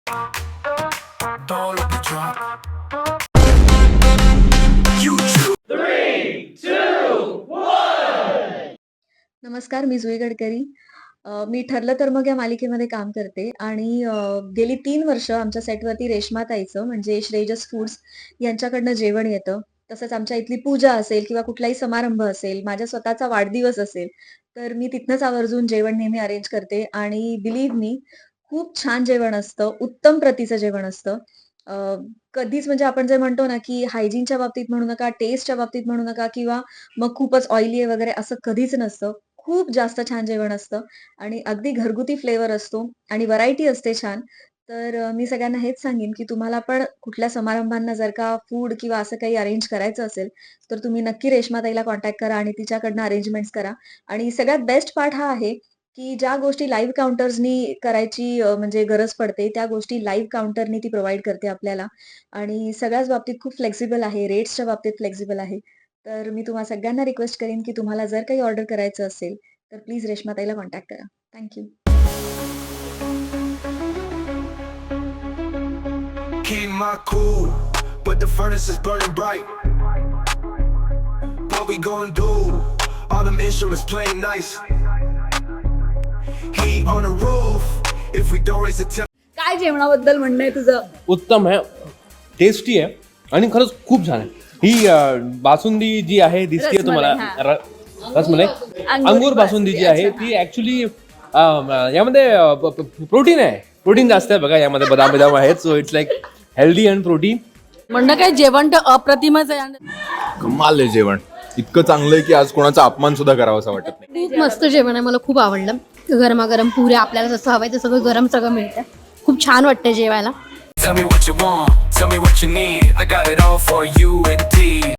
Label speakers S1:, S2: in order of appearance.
S1: Don't let me drop.
S2: नमस्कार, मी जुई गडकरी. मी ठरलं तर मग या मालिकेमध्ये काम करते आणि गेली 3 वर्ष आमच्या सेटवरती रेश्माताईचं म्हणजे श्रेजस फूड्स यांच्याकडनं जेवण येतं. तसंच आमच्या इथली पूजा असेल किंवा कुठलाही समारंभ असेल, माझ्या स्वतःचा वाढदिवस असेल, तर मी तिथनंच आवर्जून जेवण नेहमी अरेंज करते आणि बिलीव्ह मी खूप छान जेवण असतं, उत्तम प्रतीचं जेवण असतं. अ, कधीच म्हणजे आपण जे म्हणतो ना, की हायजीनच्या बाबतीत म्हणू नका, टेस्टच्या बाबतीत म्हणू नका किंवा मग खूपच ऑइली आहे वगैरे असं कधीच नसतं. खूप जास्त छान जेवण असतं आणि अगदी घरगुती फ्लेवर असतो आणि व्हरायटी असते छान. तर मी सगळ्यांना हेच सांगेन, की तुम्हाला पण कुठल्या समारंभांना जर का फूड किंवा असं काही अरेंज करायचं असेल, तर तुम्ही नक्की रेश्माताईला कॉन्टॅक्ट करा आणि तिच्याकडनं अरेंजमेंट्स करा. आणि सगळ्यात बेस्ट पार्ट हा आहे, की ज्या गोष्टी लाईव्ह काउंटर्सनी करायची म्हणजे गरज पडते, त्या गोष्टी लाईव्ह काउंटरनी ती प्रोव्हाईड करते आपल्याला आणि सगळ्याच बाबतीत खूप फ्लेक्सिबल आहे, रेट्सच्या बाबतीत फ्लेक्सिबल आहे. तर मी तुम्हा सगळ्यांना रिक्वेस्ट करेन, की तुम्हाला जर काही ऑर्डर करायचं असेल, तर प्लीज रेश्माताईला कॉन्टॅक्ट करा. Thank
S1: Keep my cool, but the furnace is burning bright. What we gonna do? All them instruments playing nice. Heat on the roof. If we don't raise the temp.
S3: काय जेवणाबद्दल म्हणणं आहे तुझं?
S4: उत्तम आहे, tasty आहे आणि खरंच खूप छान आहे. ही बासुंदी जी आहे दिसते तुम्हाला
S3: रसमलाई,
S4: रसमलाई अंगूर बासुंदी जी आहे ती ऍक्च्युली यामध्ये प्रोटीन आहे, प्रोटीन जास्त आहे बघा यामध्ये, बदाम बदाम आहेत. So it's like healthy and protein.
S3: म्हणणं काय जेवण तर अप्रतिमच आहे.
S5: कमाल आहे जेवण, इतकं चांगलं आहे की आज कोणाचा अपमान सुद्धा करावासा वाटत नाही.
S6: खूप मस्त जेवण आहे, मला खूप आवडलं. गरमागरम पुऱ्या, आपल्याला जसं हवंय ते सगळं गरम सगळं मिळतं. खूप छान वाटतं जेवायला.
S1: Tell me what you want, tell me what you need. I got it all for you.